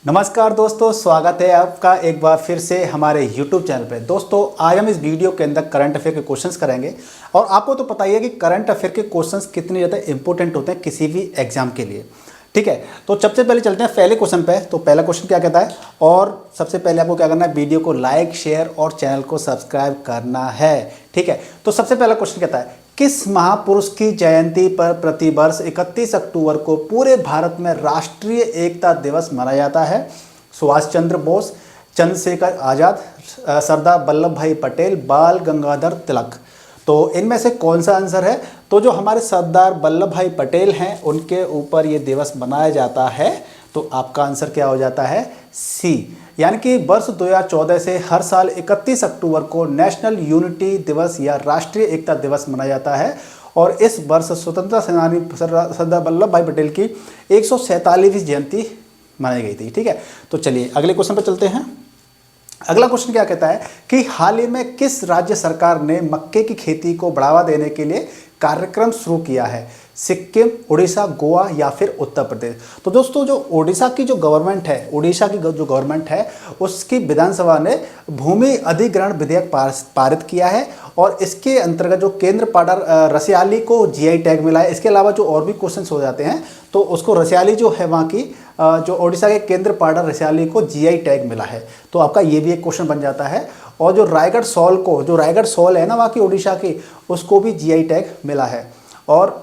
नमस्कार दोस्तों, स्वागत है आपका एक बार फिर से हमारे YouTube चैनल पे। दोस्तों आज हम इस वीडियो के अंदर करंट अफेयर के क्वेश्चंस करेंगे और आपको तो पता ही है कि करंट अफेयर के क्वेश्चंस कितने ज़्यादा इंपॉर्टेंट होते हैं किसी भी एग्जाम के लिए। ठीक है, तो सबसे पहले चलते हैं पहले क्वेश्चन पे। तो पहला क्वेश्चन क्या कहता है, और सबसे पहले आपको क्या करना है, वीडियो को लाइक शेयर और चैनल को सब्सक्राइब करना है। ठीक है, तो सबसे पहला क्वेश्चन कहता है, किस महापुरुष की जयंती पर प्रतिवर्ष 31 अक्टूबर को पूरे भारत में राष्ट्रीय एकता दिवस मनाया जाता है? सुभाष चंद्र बोस, चंद्रशेखर आजाद, सरदार वल्लभ भाई पटेल, बाल गंगाधर तिलक। तो इनमें से कौन सा आंसर है? तो जो हमारे सरदार वल्लभ भाई पटेल हैं उनके ऊपर ये दिवस मनाया जाता है। तो आपका आंसर क्या हो जाता है? सी, यानी कि वर्ष 2014 से हर साल 31 अक्टूबर को नेशनल यूनिटी दिवस या राष्ट्रीय एकता दिवस मनाया जाता है। और इस वर्ष स्वतंत्रता सेनानी सरदार वल्लभ भाई पटेल की 147वीं जयंती मनाई गई थी। ठीक है, तो चलिए अगले क्वेश्चन पर चलते हैं। अगला क्वेश्चन क्या कहता है कि हाल ही में किस राज्य सरकार ने मक्के की खेती को बढ़ावा देने के लिए कार्यक्रम शुरू किया है? सिक्किम, उड़ीसा, गोवा या फिर उत्तर प्रदेश? तो दोस्तों जो उड़ीसा की जो गवर्नमेंट है, उड़ीसा की जो गवर्नमेंट है उसकी विधानसभा ने भूमि अधिग्रहण विधेयक पारित किया है और इसके अंतर्गत जो केंद्र पाड़ा रसियाली को जीआई टैग मिला है। इसके अलावा जो और भी क्वेश्चंस हो जाते हैं तो उसको रसियाली जो है वहाँ की जो उड़ीसा के केंद्र पाड़ा रसियाली को जीआई टैग मिला है। तो आपका ये भी एक क्वेश्चन बन जाता है। और जो रायगढ़ सॉल को, जो रायगढ़ सॉल है ना वहाँ की उड़ीसा की, उसको भी जीआई टैग मिला है। और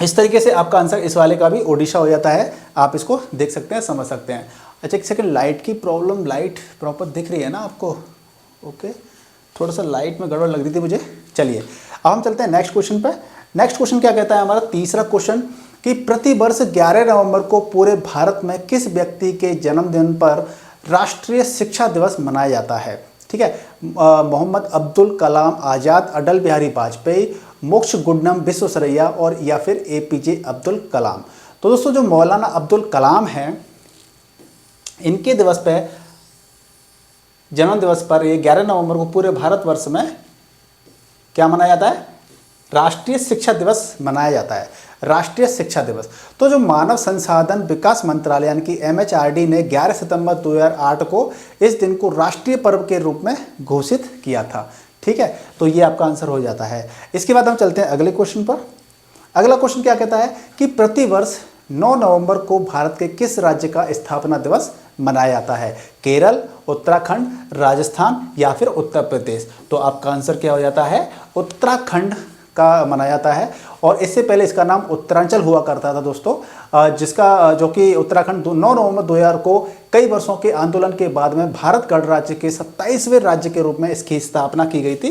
इस तरीके से आपका आंसर इस वाले का भी ओडिशा हो जाता है। आप इसको देख सकते हैं, समझ सकते हैं। अच्छा एक सेकंड, लाइट की प्रॉब्लम, लाइट प्रॉपर दिख रही है ना आपको? ओके, थोड़ा सा लाइट में गड़बड़ लग रही थी मुझे। चलिए अब हम चलते हैं नेक्स्ट क्वेश्चन पे। नेक्स्ट क्वेश्चन क्या कहता है हमारा तीसरा क्वेश्चन कि प्रतिवर्ष 11 नवंबर को पूरे भारत में किस व्यक्ति के जन्मदिन पर राष्ट्रीय शिक्षा दिवस मनाया जाता है? ठीक है, मोहम्मद अब्दुल कलाम आज़ाद, अटल बिहारी वाजपेयी, मोक्ष गुंडम विश्वेश्वरैया और या फिर एपीजे अब्दुल कलाम? तो दोस्तों जो मौलाना अब्दुल कलाम हैं इनके दिवस पे, जन्म दिवस पर ये 11 नवंबर को पूरे भारतवर्ष में क्या मनाया जाता है? राष्ट्रीय शिक्षा दिवस मनाया जाता है, राष्ट्रीय शिक्षा दिवस। तो जो मानव संसाधन विकास मंत्रालय यानी कि एमएचआरडी ने 11 सितंबर 2008 को इस दिन को राष्ट्रीय पर्व के रूप में घोषित किया था। ठीक है, तो ये आपका आंसर हो जाता है। इसके बाद हम चलते हैं अगले क्वेश्चन पर। अगला क्वेश्चन क्या कहता है कि प्रतिवर्ष 9 नवंबर को भारत के किस राज्य का स्थापना दिवस मनाया जाता है? केरल, उत्तराखंड, राजस्थान या फिर उत्तर प्रदेश? तो आपका आंसर क्या हो जाता है? उत्तराखंड का मनाया जाता है। और इससे पहले इसका नाम उत्तरांचल हुआ करता था दोस्तों, जिसका जो कि उत्तराखंड 9 नवंबर 2000 को कई वर्षों के आंदोलन के बाद में भारत गणराज्य के 27वें राज्य के रूप में इसकी स्थापना की गई थी।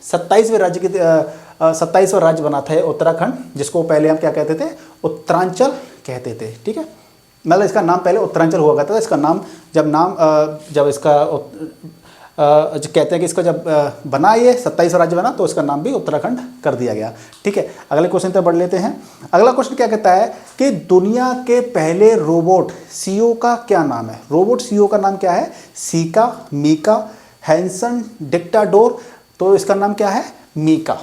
27वें राज्य की 27वां राज्य बना था उत्तराखंड, जिसको पहले हम क्या कहते थे? उत्तरांचल कहते थे। ठीक है, मतलब इसका नाम पहले उत्तरांचल हुआ करता था। इसका नाम जब इसका जो कहते हैं कि इसका जब बना ये 27वां राज्य बना तो इसका नाम भी उत्तराखंड कर दिया गया। ठीक है, अगले क्वेश्चन पर बढ़ लेते हैं। अगला क्वेश्चन क्या कहता है कि दुनिया के पहले रोबोट सीईओ का क्या नाम है? रोबोट सीईओ का नाम क्या है? सीका, मीका, हैंसन, डिक्टाडोर? तो इसका नाम क्या है? मीका।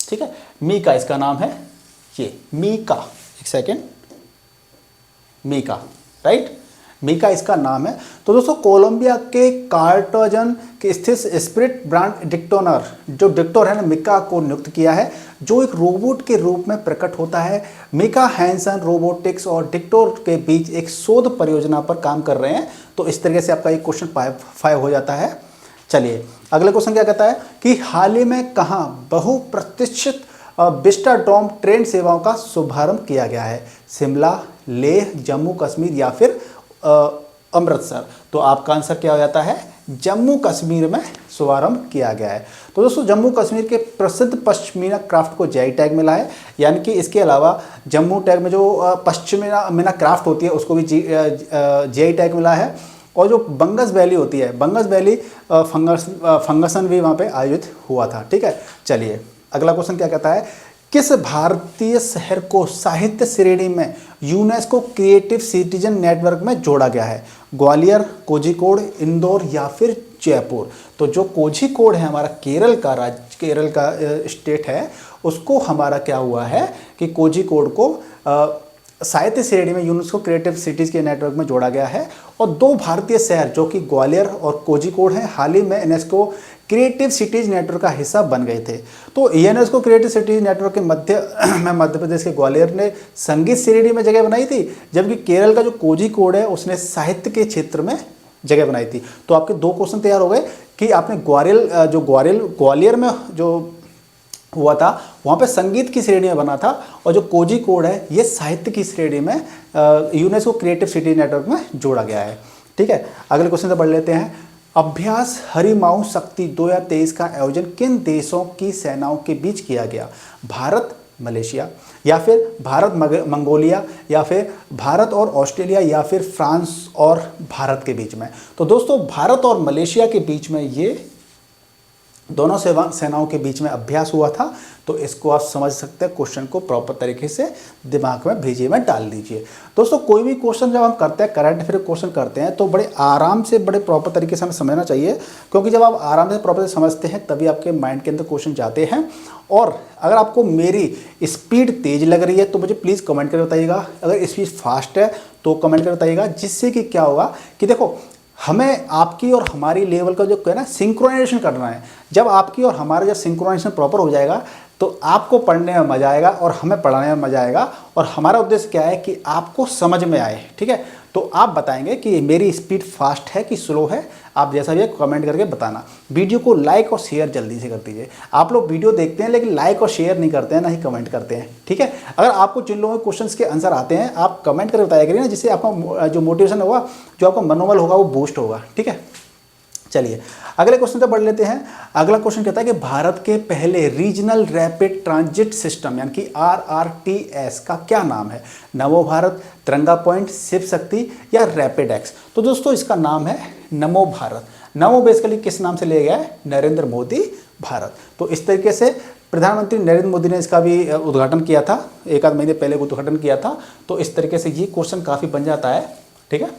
ठीक है, मीका इसका नाम है, ये मीका। एक सेकेंड, मीका, राइट, मीका इसका नाम है। तो दोस्तों कोलंबिया के कार्टाजन के स्थित स्पिरिट ब्रांड डिक्टोनर, जो डिक्टोर है ना, मीका को नियुक्त किया है, जो एक रोबोट के रूप में प्रकट होता है। मीका हैंसन रोबोटिक्स और डिक्टोर के बीच एक शोध परियोजना पर काम कर रहे हैं। तो इस तरीके से आपका एक क्वेश्चन 5 हो जाता है। चलिए अगला क्वेश्चन क्या कहता है कि हाल ही में कहाँ बहुप्रतीक्षित विस्टाडोम ट्रेन सेवाओं का शुभारंभ किया गया है? शिमला, लेह, जम्मू कश्मीर या फिर अमृतसर? तो आपका आंसर क्या हो जाता है? जम्मू कश्मीर में शुभारंभ किया गया है। तो दोस्तों जम्मू कश्मीर के प्रसिद्ध पश्मीना क्राफ्ट को जीआई टैग मिला है, यानी कि इसके अलावा जम्मू टैग में जो पश्मीना क्राफ्ट होती है उसको भी जीआई टैग मिला है। और जो बंगस वैली होती है, बंगस वैली फंगसन भी वहाँ पे आयोजित हुआ था। ठीक है, चलिए अगला क्वेश्चन क्या कहता है, किस भारतीय शहर को साहित्य श्रेणी में यूनेस्को क्रिएटिव सिटीजन नेटवर्क में जोड़ा गया है? ग्वालियर, कोझिकोड, इंदौर या फिर जयपुर? तो जो कोझिकोड है हमारा केरल का स्टेट है, उसको हमारा क्या हुआ है कि कोझिकोड को साहित्य श्रेणी में यूनेस्को क्रिएटिव सिटीज़ के नेटवर्क में जोड़ा गया है। और 2 भारतीय शहर जो कि ग्वालियर और कोझिकोड हैं, हाल ही में यूनेस्को क्रिएटिव सिटीज़ नेटवर्क का हिस्सा बन गए थे। तो यूनेस्को क्रिएटिव सिटीज़ नेटवर्क के मध्य प्रदेश के ग्वालियर ने संगीत श्रेणी में जगह बनाई थी, जबकि केरल का जो कोझिकोड है उसने साहित्य के क्षेत्र में जगह बनाई थी। तो आपके 2 क्वेश्चन तैयार हो गए कि आपने ग्वालियर में जो हुआ था वहाँ पे संगीत की श्रेणी में बना था, और जो कोझिकोड है ये साहित्य की श्रेणी में यूनेस्को क्रिएटिव सिटी नेटवर्क में जोड़ा गया है। ठीक है, अगले क्वेश्चन से पढ़ लेते हैं। अभ्यास हरिमाऊ शक्ति 2023 का आयोजन किन देशों की सेनाओं के बीच किया गया? भारत मलेशिया, या फिर भारत मंगोलिया, या फिर भारत और ऑस्ट्रेलिया, या फिर फ्रांस और भारत के बीच में? तो दोस्तों भारत और मलेशिया के बीच में ये दोनों सेनाओं के बीच में अभ्यास हुआ था। तो इसको आप समझ सकते हैं, क्वेश्चन को प्रॉपर तरीके से दिमाग में भेजिए में डाल दीजिए। दोस्तों कोई भी क्वेश्चन जब हम करते हैं, करंट अफेयर क्वेश्चन करते हैं, तो बड़े आराम से बड़े प्रॉपर तरीके से हमें समझना चाहिए, क्योंकि जब आप आराम से प्रॉपर से समझते हैं तभी आपके माइंड के अंदर क्वेश्चन जाते हैं। और अगर आपको मेरी स्पीड तेज लग रही है तो मुझे प्लीज़ कमेंट करके बताइएगा, अगर स्पीड फास्ट है तो कमेंट करके बताइएगा, जिससे कि क्या होगा कि देखो हमें आपकी और हमारी लेवल का जो है ना सिंक्रोनाइजेशन करना है। जब आपकी और हमारा जब सिंक्रोनाइजेशन प्रॉपर हो जाएगा तो आपको पढ़ने में मज़ा आएगा और हमें पढ़ाने में मज़ा आएगा, और हमारा उद्देश्य क्या है कि आपको समझ में आए। ठीक है, तो आप बताएंगे कि मेरी स्पीड फास्ट है कि स्लो है, आप जैसा भी है कमेंट करके बताना। वीडियो को लाइक और शेयर जल्दी से कर दीजिए। आप लोग वीडियो देखते हैं लेकिन लाइक और शेयर नहीं करते हैं, ना ही कमेंट करते हैं। ठीक है, अगर आपको जिन लोगों के क्वेश्चंस के आंसर आते हैं आप कमेंट करके बताया करिए ना, जिससे आपका जो मोटिवेशन होगा, जो आपका मनोबल होगा वो बूस्ट होगा। ठीक है, चलिए अगले क्वेश्चन से पढ़ लेते हैं। अगला क्वेश्चन कहता है कि भारत के पहले रीजनल रैपिड ट्रांजिट सिस्टम यानी कि RRTS का क्या नाम है? नमो भारत, तिरंगा पॉइंट, शिव शक्ति, या रैपिड एक्स? तो दोस्तों इसका नाम है नमो भारत। नमो बेसिकली किस नाम से लिया गया है? नरेंद्र मोदी भारत। तो इस तरीके से प्रधानमंत्री नरेंद्र मोदी ने इसका भी उद्घाटन किया था, 1 आध महीने पहले उद्घाटन किया था। तो इस तरीके से ये क्वेश्चन काफ़ी बन जाता है। ठीक है,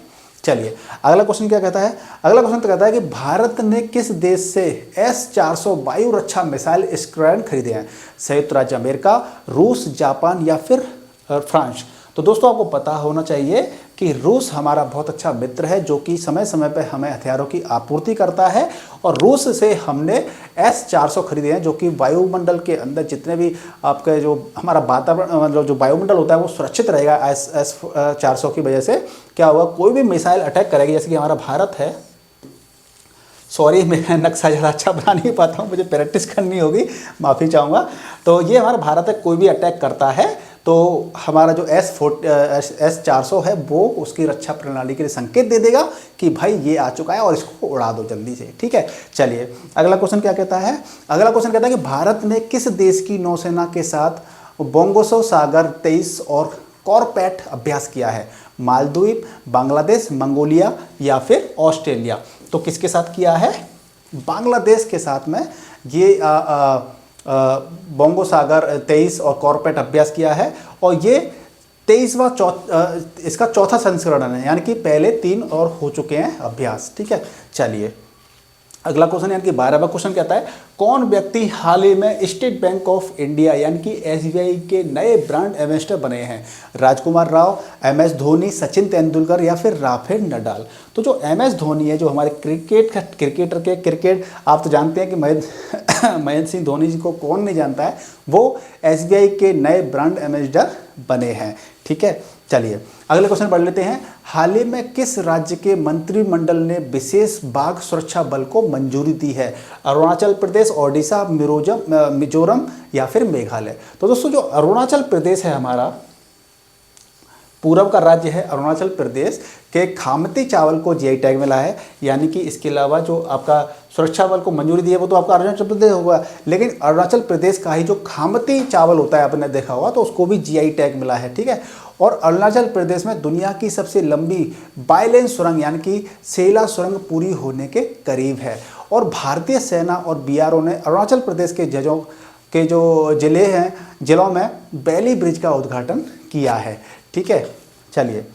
चलिए अगला क्वेश्चन क्या कहता है? अगला क्वेश्चन तो कहता है कि भारत ने किस देश से S-400 वायु रक्षा मिसाइल स्क्वाड्रन खरीदे हैं? संयुक्त राज्य अमेरिका, रूस, जापान, या फिर फ्रांस? तो दोस्तों आपको पता होना चाहिए कि रूस हमारा बहुत अच्छा मित्र है, जो कि समय समय पर हमें हथियारों की आपूर्ति करता है, और रूस से हमने S-400 खरीदे हैं, जो कि वायुमंडल के अंदर जितने भी आपके जो हमारा वातावरण मतलब जो वायुमंडल होता है वो सुरक्षित रहेगा। S-400 की वजह से क्या होगा, कोई भी मिसाइल अटैक करेगी, जैसे कि हमारा भारत है, सॉरी मैं नक्शा ज़्यादा अच्छा बना नहीं पाता हूँ, मुझे प्रैक्टिस करनी होगी, माफ़ी चाहूँगा। तो ये हमारा भारत है, कोई भी अटैक करता है तो हमारा जो S-400 है वो उसकी रक्षा प्रणाली के लिए संकेत दे देगा कि भाई ये आ चुका है और इसको उड़ा दो जल्दी से। ठीक है, चलिए अगला क्वेश्चन क्या कहता है? अगला क्वेश्चन कहता है कि भारत ने किस देश की नौसेना के साथ बोंगोसो सागर 23 और कॉर्पेट अभ्यास किया है? मालदीव, बांग्लादेश, मंगोलिया, या फिर ऑस्ट्रेलिया? तो किसके साथ किया है? बांग्लादेश के साथ में ये बोंगो सागर 23 और कॉर्पेट अभ्यास किया है, और ये 23वां इसका चौथा संस्करण है, यानी कि पहले 3 और हो चुके हैं अभ्यास। ठीक है, चलिए अगला क्वेश्चन यानी कि 12वां क्वेश्चन कहता है कौन व्यक्ति हाल ही में स्टेट बैंक ऑफ इंडिया यानी कि SBI के नए ब्रांड एम्बेसडर बने हैं? राजकुमार राव, MS धोनी, सचिन तेंदुलकर, या फिर राफेल नडाल? तो जो MS धोनी है, जो हमारे क्रिकेट आप तो जानते हैं कि महेंद्र सिंह धोनी जी को कौन नहीं जानता है, वो SBI के नए ब्रांड एम्बेसडर बने हैं। ठीक है, चलिए अगले क्वेश्चन पढ़ लेते हैं। हाल ही में किस राज्य के मंत्रिमंडल ने विशेष बाघ सुरक्षा बल को मंजूरी दी है? अरुणाचल प्रदेश, ओडिशा, मिजोरम, या फिर मेघालय? तो दोस्तों जो अरुणाचल प्रदेश है, हमारा पूर्व का राज्य है, अरुणाचल प्रदेश के खामती चावल को GI टैग मिला है। यानी कि इसके अलावा जो आपका सुरक्षा बल को मंजूरी दी है वो तो आपका अरुणाचल प्रदेश होगा, लेकिन अरुणाचल प्रदेश का ही जो खामती चावल होता है, आपने देखा होगा, तो उसको भी GI टैग मिला है। ठीक है, और अरुणाचल प्रदेश में दुनिया की सबसे लंबी बाइलेन सुरंग यानी कि सेला सुरंग पूरी होने के करीब है। और भारतीय सेना और BRO ने अरुणाचल प्रदेश के जो जिलों में बैली ब्रिज का उद्घाटन किया है। ठीक है, चलिए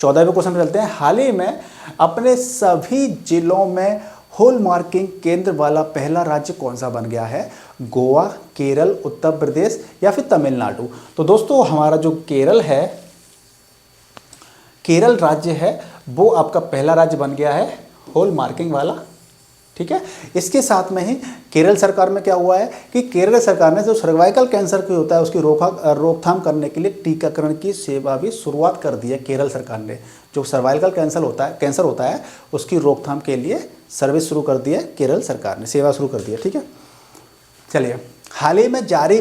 14वें क्वेश्चन पे चलते हैं। हाल ही में अपने सभी जिलों में हॉल मार्किंग केंद्र वाला पहला राज्य कौन सा बन गया है? गोवा, केरल, उत्तर प्रदेश या फिर तमिलनाडु? तो दोस्तों हमारा जो केरल राज्य है वो आपका पहला राज्य बन गया है हॉल मार्किंग वाला। ठीक है, इसके साथ में ही केरल सरकार में क्या हुआ है कि केरल सरकार ने जो सर्वाइकल कैंसर की होता है उसकी रोकथाम करने के लिए टीकाकरण की सेवा भी शुरुआत कर दी है। केरल सरकार ने जो सर्वाइकल कैंसर होता है उसकी रोकथाम के लिए सर्विस शुरू कर दी है, केरल सरकार ने सेवा शुरू कर दी है। ठीक है, चलिए हाल ही में जारी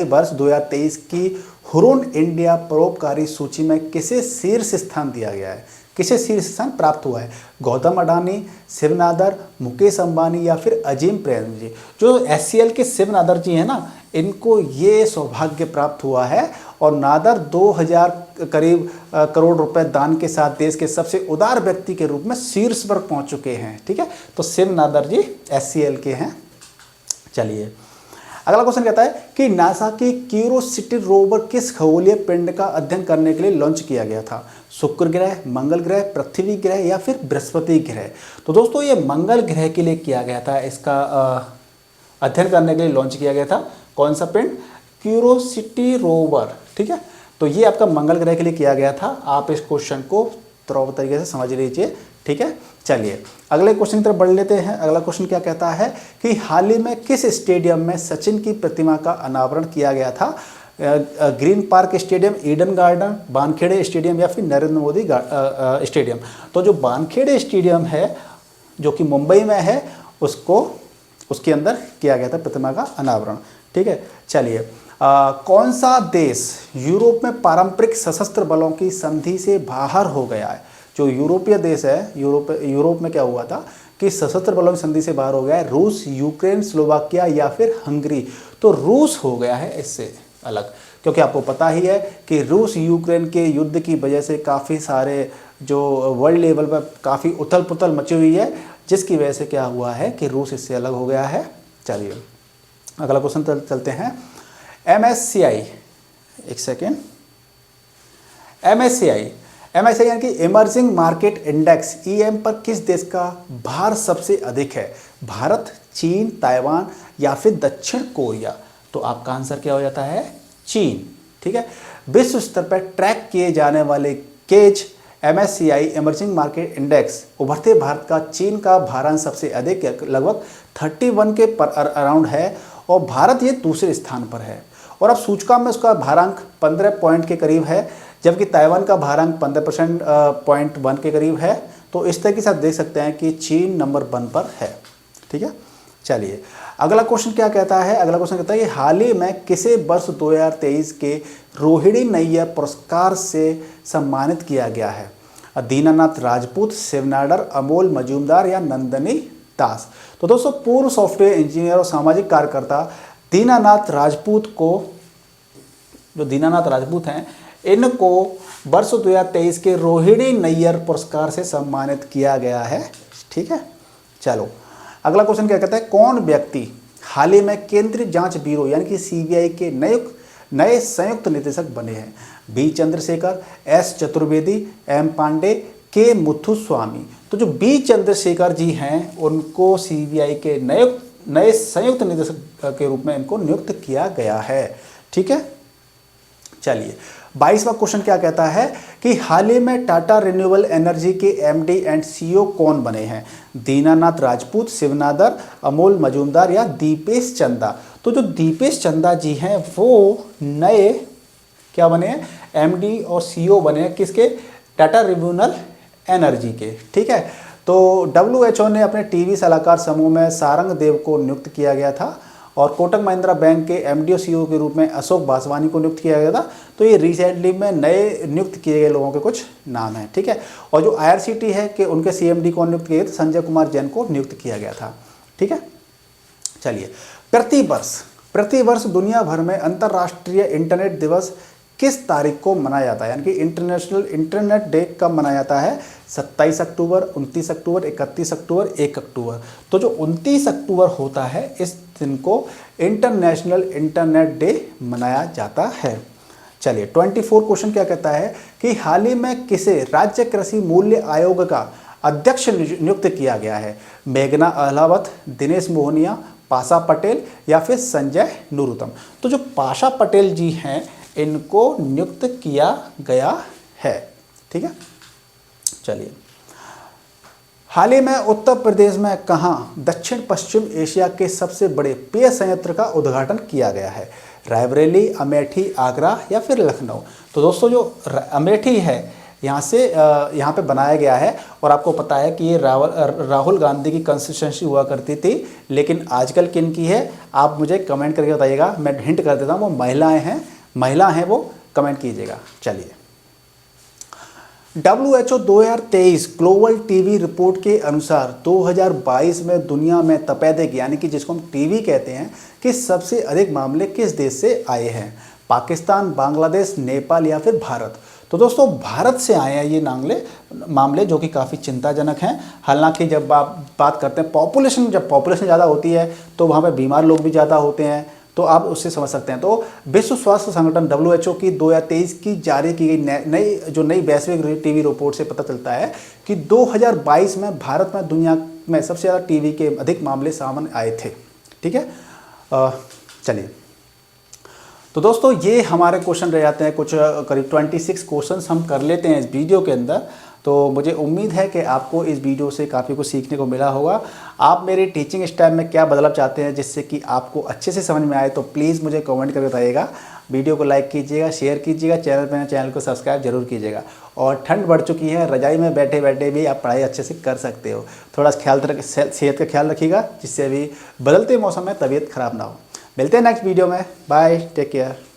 वर्ष 2023 की हुरुन इंडिया परोपकारी सूची में किसे शीर्ष स्थान दिया गया है? किसे शीर्ष स्थान प्राप्त हुआ है? गौतम अडानी, शिव नादर, मुकेश अंबानी या फिर अजीम प्रेमजी? जो एचसीएल के शिव नादर जी हैं ना, इनको ये सौभाग्य प्राप्त हुआ है और नादर 2000 करीब करोड़ रुपए दान के साथ देश के सबसे उदार व्यक्ति के रूप में शीर्ष पर पहुंच चुके हैं। ठीक है, तो शिव नादर जी एचसीएल के हैं। चलिए अगला क्वेश्चन कहता है कि नासा की क्यूरोसिटी रोवर किस खगोलीय पिंड का अध्ययन करने के लिए लॉन्च किया गया था? शुक्र ग्रह, मंगल ग्रह, पृथ्वी ग्रह या फिर बृहस्पति ग्रह? तो दोस्तों ये मंगल ग्रह के लिए किया गया था, इसका अध्ययन करने के लिए लॉन्च किया गया था। कौन सा पिंड? Curiosity rover. ठीक है, तो ये आपका मंगल ग्रह के लिए किया गया था। आप इस क्वेश्चन को थोड़ा तरीके से समझ लीजिए। ठीक है, चलिए अगले क्वेश्चन की तरफ बढ़ लेते हैं। अगला क्वेश्चन क्या कहता है कि हाल ही में किस स्टेडियम में सचिन की प्रतिमा का अनावरण किया गया था? Green park stadium, Eden garden, Wankhede stadium या फिर नरेंद्र मोदी स्टेडियम? तो जो वानखेड़े स्टेडियम है जो कि मुंबई में है उसके अंदर किया गया था प्रतिमा का अनावरण। ठीक है, चलिए कौन सा देश यूरोप में पारंपरिक सशस्त्र बलों की संधि से बाहर हो गया है? जो यूरोपीय देश है, यूरोप में क्या हुआ था कि सशस्त्र बलों की संधि से बाहर हो गया है? रूस, यूक्रेन, स्लोवाकिया या फिर हंगरी? तो रूस हो गया है इससे अलग, क्योंकि आपको पता ही है कि रूस यूक्रेन के युद्ध की वजह से काफ़ी सारे जो वर्ल्ड लेवल पर काफ़ी उथल पुथल मची हुई है, जिसकी वजह से क्या हुआ है कि रूस इससे अलग हो गया है। चलिए अगला क्वेश्चन चलते हैं। MSCI, एक सेकेंड, MSCI यानी कि इमर्जिंग मार्केट इंडेक्स EM पर किस देश का भार सबसे अधिक है? भारत, चीन, ताइवान या फिर दक्षिण कोरिया? तो आपका आंसर क्या हो जाता है? चीन। ठीक है, विश्व स्तर पर ट्रैक किए जाने वाले केज MSCI इमर्जिंग मार्केट इंडेक्स उभरते भारत का चीन का भारांक सबसे अधिक लगभग 31 के अराउंड है और भारत ये दूसरे स्थान पर है। और अब सूचकांक में उसका भारांक 15 पॉइंट के करीब है, जबकि ताइवान का भारांक 15.1 के करीब है। तो इस तरीके से आप देख सकते हैं कि चीन नंबर 1 पर है। ठीक है, चलिए अगला क्वेश्चन क्या कहता है? अगला क्वेश्चन कहता है कि हाल ही में किसे वर्ष 2023 के रोहिणी नैयर पुरस्कार से सम्मानित किया गया है? दीनानाथ राजपूत, शिव नाडर, अमोल मजूमदार या नंदनी दास? तो दोस्तों पूर्व सॉफ्टवेयर इंजीनियर और सामाजिक कार्यकर्ता दीनानाथ राजपूत हैं, इनको वर्ष 2023 के रोहिणी नैयर पुरस्कार से सम्मानित किया गया है। ठीक है, चलो अगला क्वेश्चन क्या कहता है? कौन व्यक्ति हाल ही में केंद्रीय जांच ब्यूरो यानी कि CBI के नए संयुक्त निदेशक बने हैं? B Chandrashekhar, S Chaturvedi, M Pandey, K Muthuswamy? तो जो बी चंद्रशेखर जी हैं उनको CBI के नए संयुक्त निदेशक के रूप में इनको नियुक्त किया गया है। ठीक है, चलिए 22वां क्वेश्चन क्या कहता है कि हाल ही में टाटा रिन्यूएबल एनर्जी के MD एंड CEO कौन बने हैं? दीनानाथ राजपूत, शिव नादर, अमोल मजूमदार या दीपेश चंदा? तो जो दीपेश चंदा जी हैं वो नए क्या बने हैं? MD और CEO बने हैं किसके? टाटा रिन्यूएबल एनर्जी के। ठीक है, तो WHO ने अपने टीवी सलाहकार समूह में सारंग देव को नियुक्त किया गया था और कोटक महिंद्रा बैंक के MD और CEO के रूप में अशोक बासवानी को नियुक्त किया गया था। तो ये रिसेंटली में नए नियुक्त किए गए लोगों के कुछ नाम हैं। ठीक है, और जो IRCT है कि उनके CMD को नियुक्त किया गया, संजय कुमार जैन को नियुक्त किया गया था। ठीक है, चलिए प्रतिवर्ष दुनिया भर में अंतर्राष्ट्रीय इंटरनेट दिवस किस तारीख को मनाया जाता है? यानी कि इंटरनेशनल इंटरनेट डे कब मनाया जाता है? 27 अक्टूबर, 29 अक्टूबर, 31 अक्टूबर, 1 अक्टूबर? तो जो 29 अक्टूबर होता है इस दिन को इंटरनेशनल इंटरनेट डे मनाया जाता है। चलिए 24 क्वेश्चन क्या कहता है कि हाल ही में किसे राज्य कृषि मूल्य आयोग का अध्यक्ष नियुक्त किया गया है? मेघना अहलावत, दिनेश मोहनिया, पाशा पटेल या फिर संजय नूरुतम? तो जो पाशा पटेल जी हैं इनको नियुक्त किया गया है। ठीक है, चलिए। हाल ही में उत्तर प्रदेश में कहाँ दक्षिण पश्चिम एशिया के सबसे बड़े पेय संयंत्र का उद्घाटन किया गया है? रायबरेली, अमेठी, आगरा या फिर लखनऊ? तो दोस्तों जो अमेठी है यहाँ पे बनाया गया है और आपको पता है कि ये राहुल गांधी की कंस्टिट्यूंसी हुआ करती थी, लेकिन आजकल किन की है आप मुझे कमेंट करके बताइएगा। मैं हिंट कर देता हूँ, वो महिला हैं वो कमेंट कीजिएगा। चलिए, WHO 2023 ग्लोबल टीवी रिपोर्ट के अनुसार 2022 में दुनिया में तपेदिक यानी कि जिसको हम टीवी कहते हैं कि सबसे अधिक मामले किस देश से आए हैं? पाकिस्तान, बांग्लादेश, नेपाल या फिर भारत? तो दोस्तों भारत से आए हैं ये मामले जो कि काफ़ी चिंताजनक हैं। हालांकि जब आप बात करते हैं जब पॉपुलेशन ज़्यादा होती है तो वहाँ पे बीमार लोग भी ज़्यादा होते हैं, तो आप उससे समझ सकते हैं। तो विश्व स्वास्थ्य संगठन WHO की 2023 की जारी की गई नई वैश्विक टीवी रिपोर्ट से पता चलता है कि 2022 में भारत में दुनिया में सबसे ज़्यादा टीवी के अधिक मामले सामने आए थे। ठीक है, चलिए। तो दोस्तों ये हमारे क्वेश्चन रह जाते हैं, कुछ करीब 26 क्वेश्चंस हम कर लेते हैं इस वीडियो के अंदर। तो मुझे उम्मीद है कि आपको इस वीडियो से काफ़ी कुछ सीखने को मिला होगा। आप मेरे टीचिंग स्टाइल में क्या बदलाव चाहते हैं जिससे कि आपको अच्छे से समझ में आए, तो प्लीज़ मुझे कमेंट करके बताइएगा। वीडियो को लाइक कीजिएगा, शेयर कीजिएगा, चैनल को सब्सक्राइब जरूर कीजिएगा। और ठंड बढ़ चुकी है, रजाई में बैठे बैठे भी आप पढ़ाई अच्छे से कर सकते हो। थोड़ा सेहत का ख्याल रखिएगा जिससे भी बदलते मौसम में तबीयत खराब ना हो। मिलते हैं नेक्स्ट वीडियो में। Bye, take care.